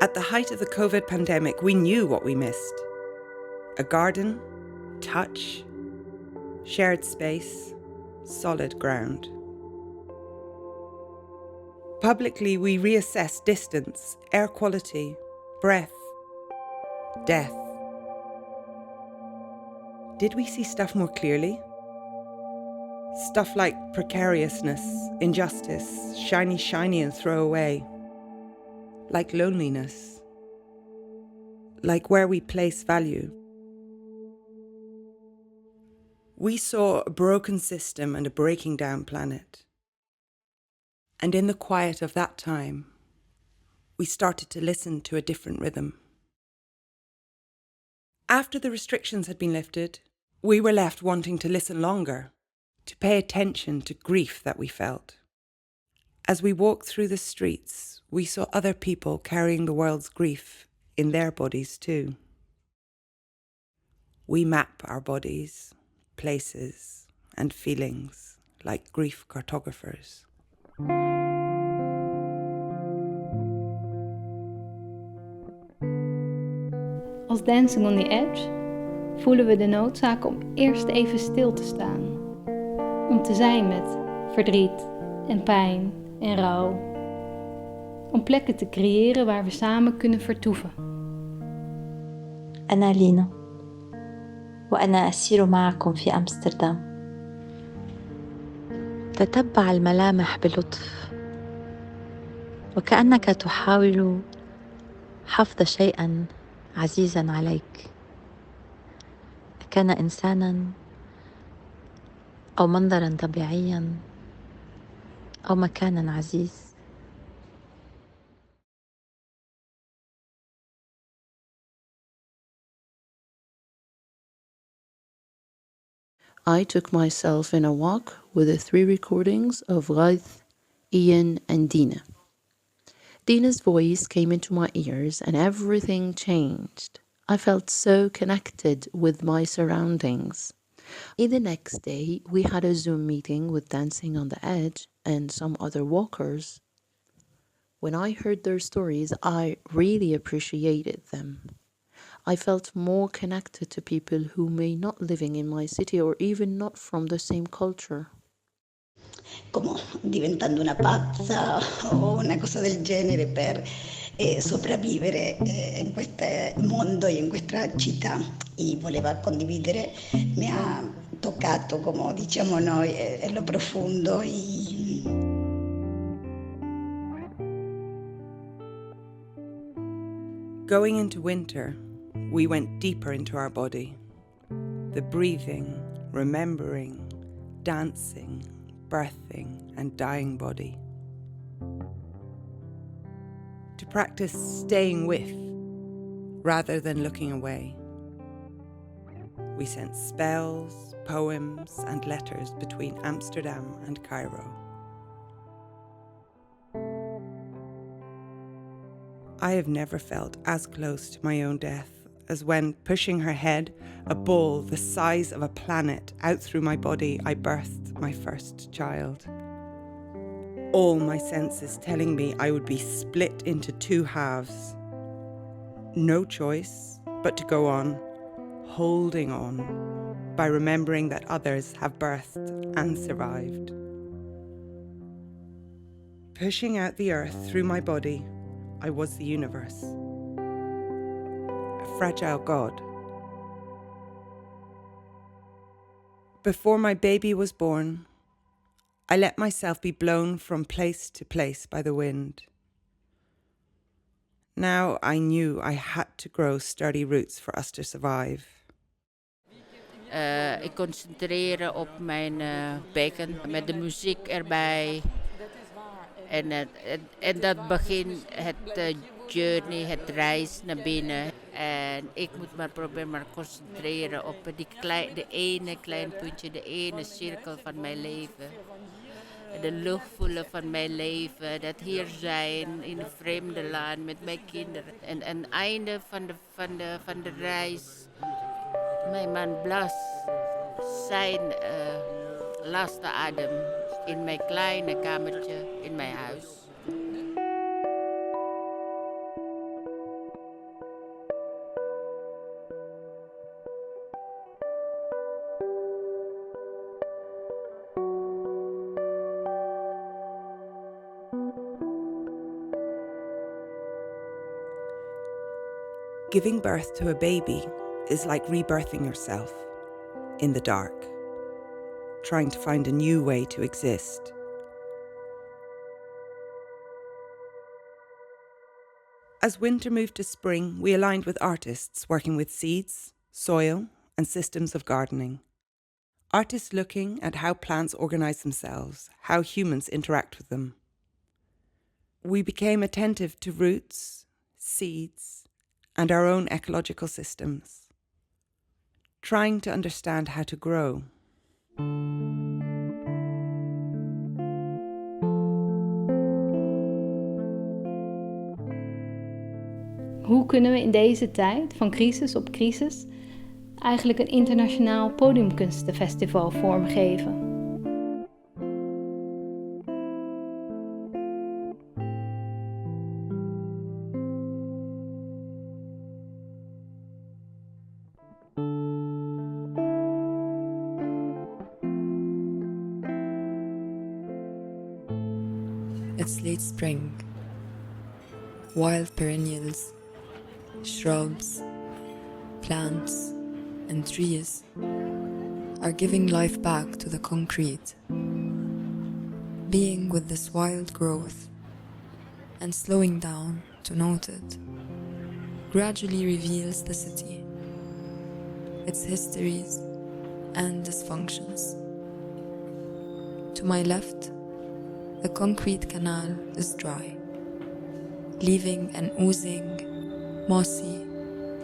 At the height of the COVID pandemic, we knew what we missed. A garden, touch, shared space, solid ground. Publicly, we reassessed distance, air quality, breath, death. Did we see stuff more clearly? Stuff like precariousness, injustice, shiny and throw away. Like loneliness. Like where we place value. We saw a broken system and a breaking down planet. And in the quiet of that time, we started to listen to a different rhythm. After the restrictions had been lifted, we were left wanting to listen longer, to pay attention to grief that we felt. As we walked through the streets, we saw other people carrying the world's grief in their bodies too. We map our bodies, places, and feelings like grief cartographers. Als Dancing on the Edge voelen we de noodzaak om eerst even stil te staan. Om te zijn met verdriet en pijn en rouw. Om plekken te creëren waar we samen kunnen vertoeven. أنا لينا وأنا أسير معكم في أمستردام. تتبع الملامح بلطف وكأنك تحاول حفظ شيئا عزيزا عليك. كان إنسانا أو منظرا طبيعيا أو مكانا عزيز. I took myself in a walk with the 3 recordings of Raith, Ian and Dina. Dina's voice came into my ears and everything changed. I felt so connected with my surroundings. The next day, we had a Zoom meeting with Dancing on the Edge and some other walkers. When I heard their stories, I really appreciated them. I felt more connected to people who may not living in my city or even not from the same culture. Como diventando una pazza o una cosa del genere per sopravvivere in questo mondo e in questa città, e voleva condividere, mi ha toccato, come diciamo noi, en lo profondo. Going into winter, we went deeper into our body. The breathing, remembering, dancing, birthing and dying body. To practice staying with rather than looking away. We sent spells, poems and letters between Amsterdam and Cairo. I have never felt as close to my own death as when, pushing her head, a ball the size of a planet, out through my body, I birthed my first child. All my senses telling me I would be split into 2 halves. No choice but to go on, holding on, by remembering that others have birthed and survived. Pushing out the earth through my body, I was the universe. A fragile god. Before my baby was born, I let myself be blown from place to place by the wind. Now I knew I had to grow sturdy roots for us to survive. Ik concentreren op mijn bekken met de muziek erbij. En dat begint het journey, het reis naar binnen. En ik moet maar proberen maar concentreren op de ene klein puntje, de ene cirkel van mijn leven. De lucht voelen van mijn leven, dat hier zijn in een vreemde land met mijn kinderen. En aan het einde van de reis, mijn man blaast zijn laatste adem in mijn kleine kamertje in mijn huis. Giving birth to a baby is like rebirthing yourself in the dark, trying to find a new way to exist. As winter moved to spring, we aligned with artists working with seeds, soil, and systems of gardening. Artists looking at how plants organize themselves, how humans interact with them. We became attentive to roots, seeds, and our own ecological systems, trying to understand how to grow. Hoe kunnen we in deze tijd van crisis op crisis eigenlijk een internationaal podiumkunstenfestival vormgeven? It's late spring. Wild perennials, shrubs, plants, and trees are giving life back to the concrete. Being with this wild growth and slowing down to note it gradually reveals the city, its histories and dysfunctions. To my left, the concrete canal is dry, leaving an oozing, mossy,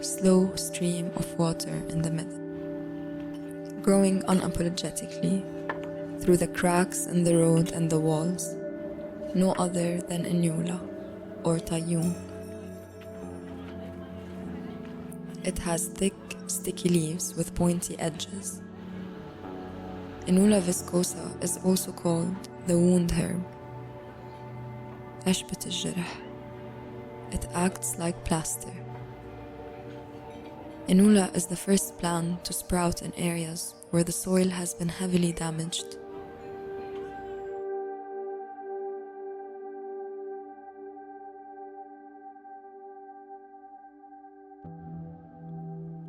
slow stream of water in the middle, growing unapologetically through the cracks in the road and the walls, no other than Inula or Tayoum. It has thick, sticky leaves with pointy edges. Inula viscosa is also called the wound herb. أشبت الجرح. It acts like plaster. Inula is the first plant to sprout in areas where the soil has been heavily damaged.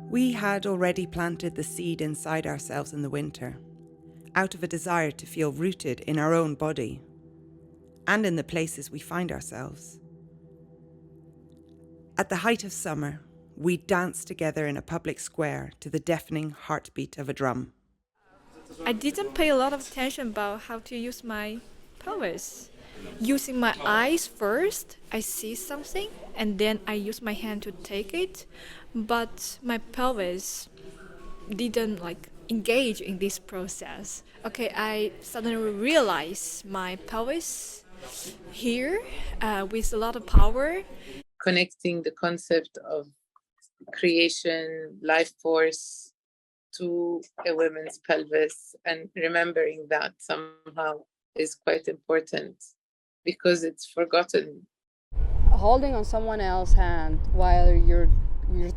We had already planted the seed inside ourselves in the winter, out of a desire to feel rooted in our own body and in the places we find ourselves. At the height of summer, we danced together in a public square to the deafening heartbeat of a drum. I didn't pay a lot of attention about how to use my pelvis. Using my eyes first, I see something, and then I use my hand to take it. But my pelvis didn't engage in this process. Okay, I suddenly realized my pelvis here with a lot of power. Connecting the concept of creation, life force to a woman's pelvis, and remembering that somehow is quite important because it's forgotten. Holding on someone else's hand while you're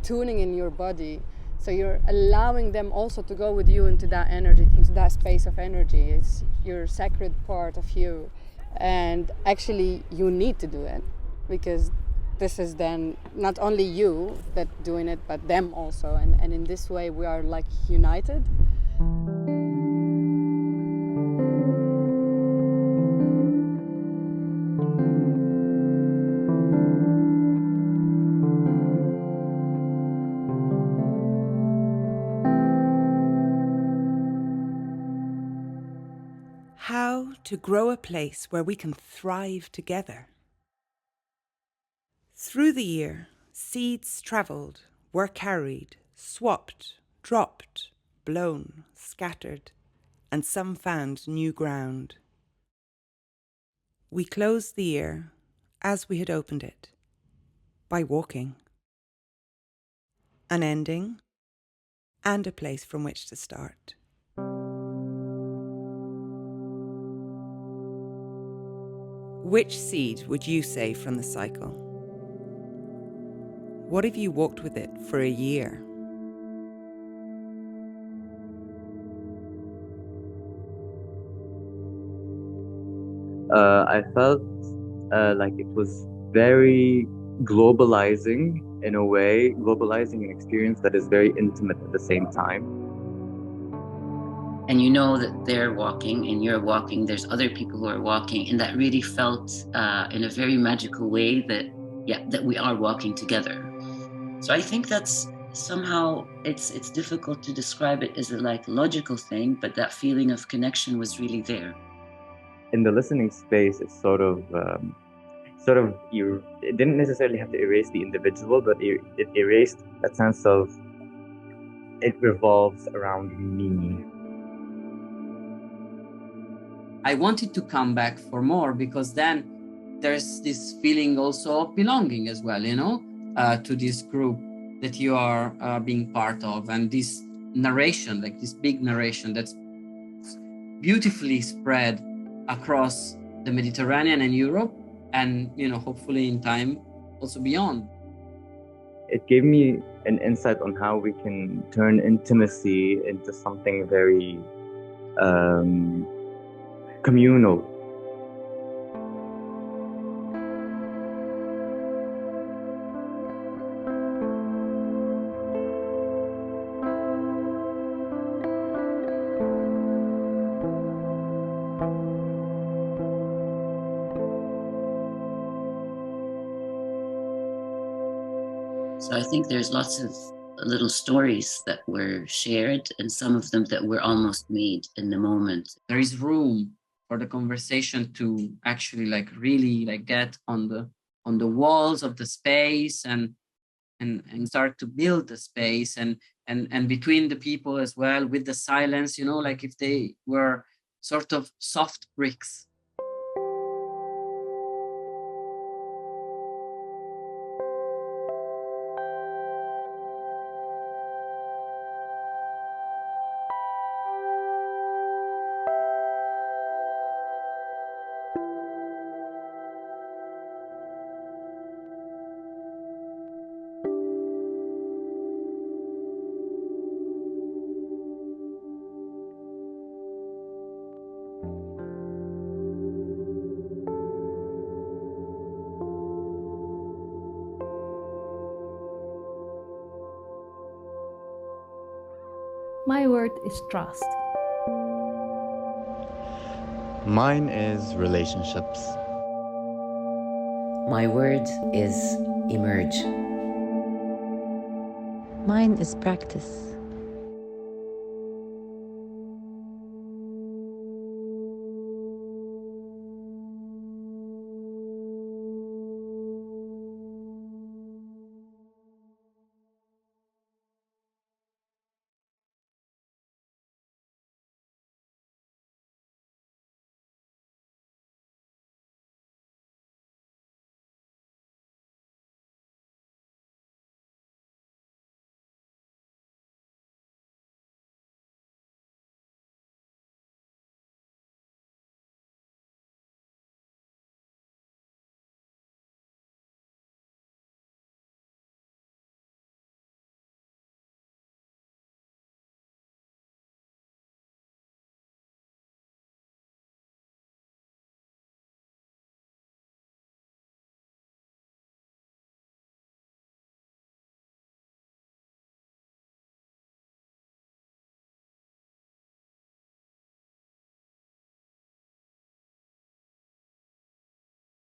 tuning in your body, so you're allowing them also to go with you into that energy, into that space of energy. It's your sacred part of you, and actually you need to do it because this is then not only you that doing it, but them also, and in this way we are like united. How to grow a place where we can thrive together. Through the year, seeds travelled, were carried, swapped, dropped, blown, scattered, and some found new ground. We closed the year as we had opened it, by walking. An ending and a place from which to start. Which seed would you say from the cycle? What if you walked with it for a year? I felt like it was very globalizing in a way, globalizing an experience that is very intimate at the same time. And you know that they're walking and you're walking, there's other people who are walking, and that really felt in a very magical way that we are walking together. So I think that's somehow, it's difficult to describe it as a logical thing, but that feeling of connection was really there. In the listening space, it's sort of it didn't necessarily have to erase the individual, but it erased that sense of it revolves around me. I wanted to come back for more, because then there's this feeling also of belonging as well, to this group that you are being part of, and this narration, like this big narration that's beautifully spread across the Mediterranean and Europe, and hopefully in time also beyond. It gave me an insight on how we can turn intimacy into something very communal. So I think there's lots of little stories that were shared, and some of them that were almost made in the moment. There is room for the conversation to actually really get on the walls of the space and start to build the space and between the people as well, with the silence, if they were sort of soft bricks. My word is trust. Mine is relationships. My word is emerge. Mine is practice.